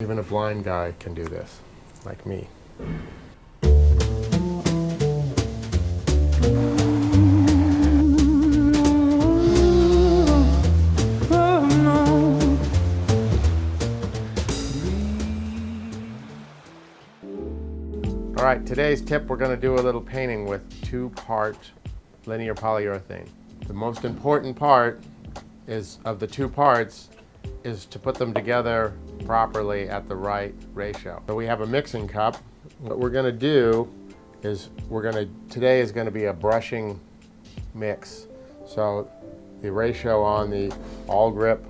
Even a blind guy can do this, like me. All right, today's tip, we're going to do a little painting with 2-part linear polyurethane. The most important part of the 2 parts is to put them together properly at the right ratio. So we have a mixing cup. What we're going to do is today is going to be a brushing mix. So the ratio on the Awlgrip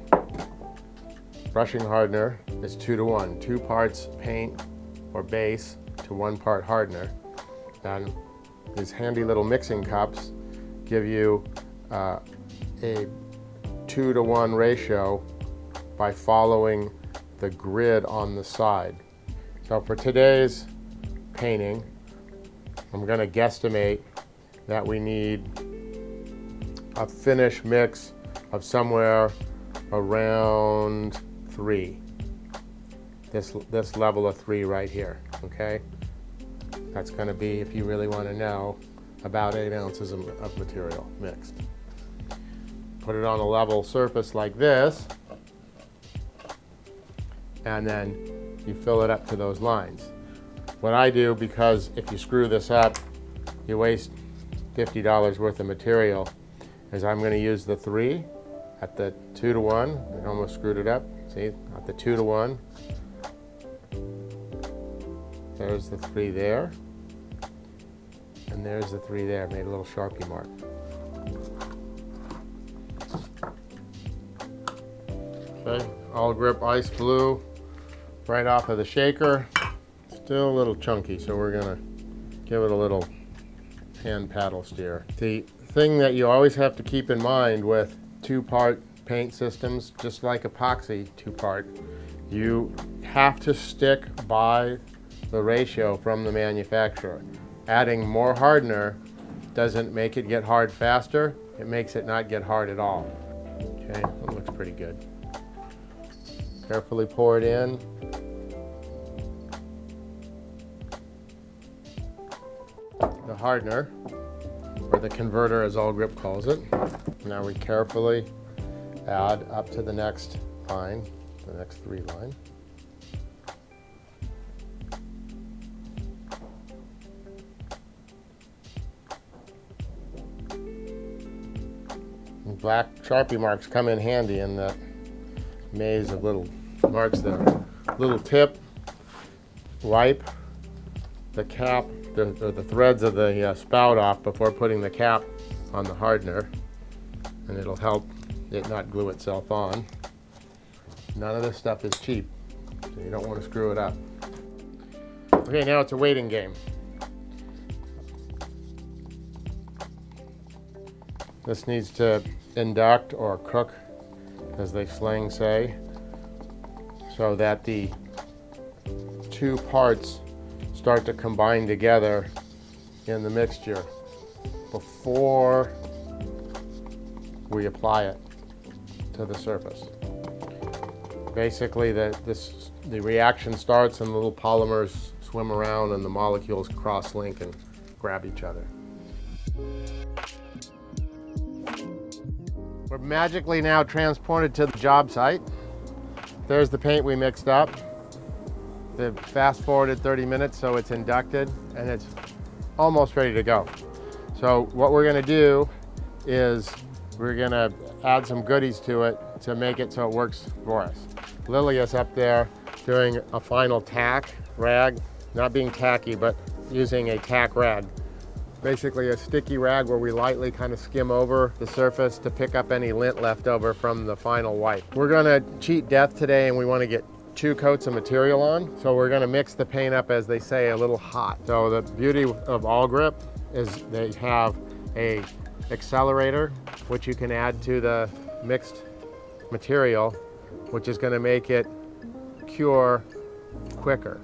brushing hardener is 2:1. 2 parts paint or base to 1 part hardener. And these handy little mixing cups give you a 2:1 ratio by following the grid on the side. So for today's painting, I'm going to guesstimate that we need a finish mix of somewhere around 3. This level of 3 right here, okay? That's going to be, if you really want to know, about 8 ounces of material mixed. Put it on a level surface like this, and then you fill it up to those lines. What I do, because if you screw this up, you waste $50 worth of material, is I'm going to use the 3 at the 2:1. I almost screwed it up. See, at the 2:1. There's the 3 there, and there's the 3 there. Made a little Sharpie mark. Okay, Awlgrip Ice Blue right off of the shaker. Still a little chunky, so we're gonna give it a little hand paddle steer. The thing that you always have to keep in mind with 2-part paint systems, just like epoxy 2-part, you have to stick by the ratio from the manufacturer. Adding more hardener doesn't make it get hard faster, it makes it not get hard at all. Okay, that looks pretty good. Carefully pour it in. The hardener, or the converter as Awlgrip calls it. Now we carefully add up to the next line, the next 3 line. And black Sharpie marks come in handy in that maze of little marks there. Little tip, wipe the cap, the threads of the spout off before putting the cap on the hardener, and it'll help it not glue itself on. None of this stuff is cheap, so you don't want to screw it up. Okay, now it's a waiting game. This needs to induct or cook, as they slang say, so that the 2 parts start to combine together in the mixture before we apply it to the surface. Basically, the reaction starts and the little polymers swim around and the molecules cross-link and grab each other. We're magically now transported to the job site. There's the paint we mixed up. They've fast forwarded 30 minutes, so it's inducted and it's almost ready to go. So what we're gonna do is we're gonna add some goodies to it to make it so it works for us. Lily is up there doing a final tack rag, not being tacky, but using a tack rag. Basically a sticky rag where we lightly kind of skim over the surface to pick up any lint left over from the final wipe. We're gonna cheat death today and we wanna get 2 coats of material on. So we're gonna mix the paint up, as they say, a little hot. So the beauty of Awlgrip is they have a accelerator, which you can add to the mixed material, which is gonna make it cure quicker.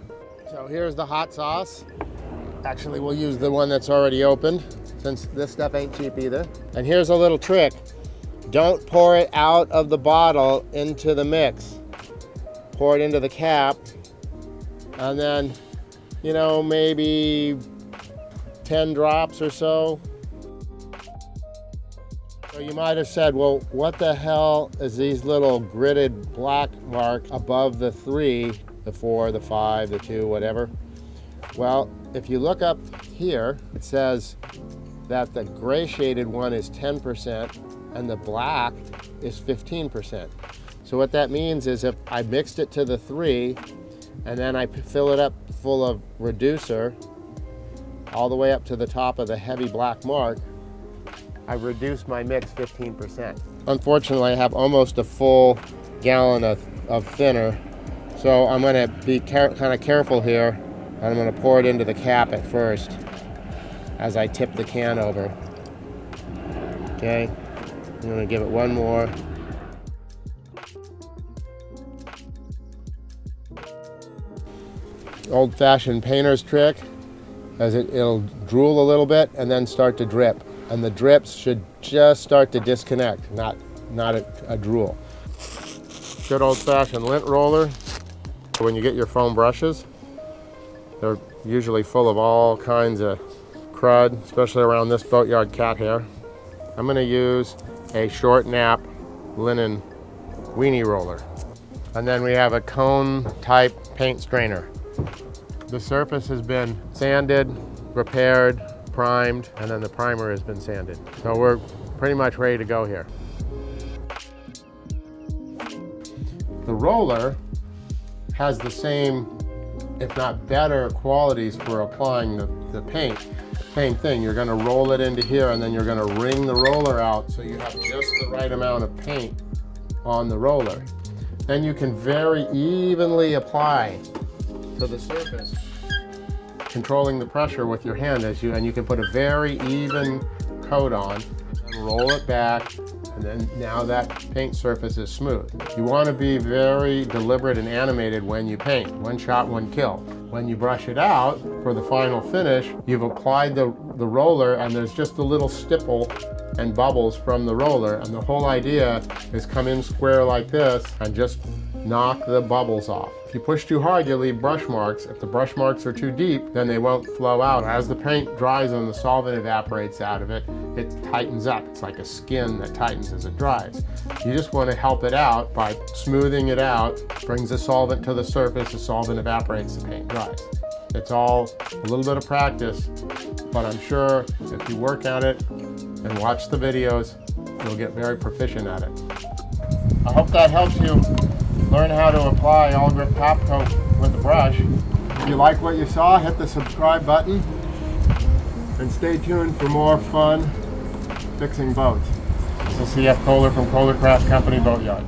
So here's the hot sauce. Actually, we'll use the one that's already opened, since this stuff ain't cheap either. And here's a little trick. Don't pour it out of the bottle into the mix. pour it into the cap, and then, you know, maybe 10 drops or so. So you might have said, well, what the hell is these little gridded black marks above the 3, the 4, the 5, the 2, whatever? Well, if you look up here, it says that the gray shaded one is 10% and the black is 15%. So what that means is if I mixed it to the 3 and then I fill it up full of reducer all the way up to the top of the heavy black mark, I reduced my mix 15%. Unfortunately, I have almost a full gallon of thinner, so I'm going to be kind of careful here, and I'm going to pour it into the cap at first as I tip the can over. Okay, I'm going to give it one more. Old-fashioned painter's trick, as it'll drool a little bit and then start to drip. And the drips should just start to disconnect, not a drool. Good old-fashioned lint roller. When you get your foam brushes, they're usually full of all kinds of crud, especially around this boatyard cat hair. I'm going to use a short nap linen weenie roller. And then we have a cone type paint strainer. The surface has been sanded, repaired, primed, and then the primer has been sanded. So we're pretty much ready to go here. The roller has the same, if not better, qualities for applying the paint. Same thing, you're going to roll it into here and then you're going to wring the roller out so you have just the right amount of paint on the roller. Then you can very evenly apply to the surface, controlling the pressure with your hand and you can put a very even coat on and roll it back, and then now that paint surface is smooth. You want to be very deliberate and animated when you paint. One shot, one kill. When you brush it out for the final finish, you've applied the roller and there's just a little stipple and bubbles from the roller, and the whole idea is come in square like this and just knock the bubbles off. If you push too hard, you leave brush marks. If the brush marks are too deep, then they won't flow out. As the paint dries and the solvent evaporates out of it, it tightens up. It's like a skin that tightens as it dries. You just want to help it out by smoothing it out, brings the solvent to the surface, the solvent evaporates, the paint dries. It's all a little bit of practice, but I'm sure if you work at it and watch the videos, you'll get very proficient at it. I hope that helps you learn how to apply Awlgrip top coat with a brush. If you like what you saw, hit the subscribe button and stay tuned for more fun fixing boats. This is CF Koehler from Koehler Craft Company Boatyard.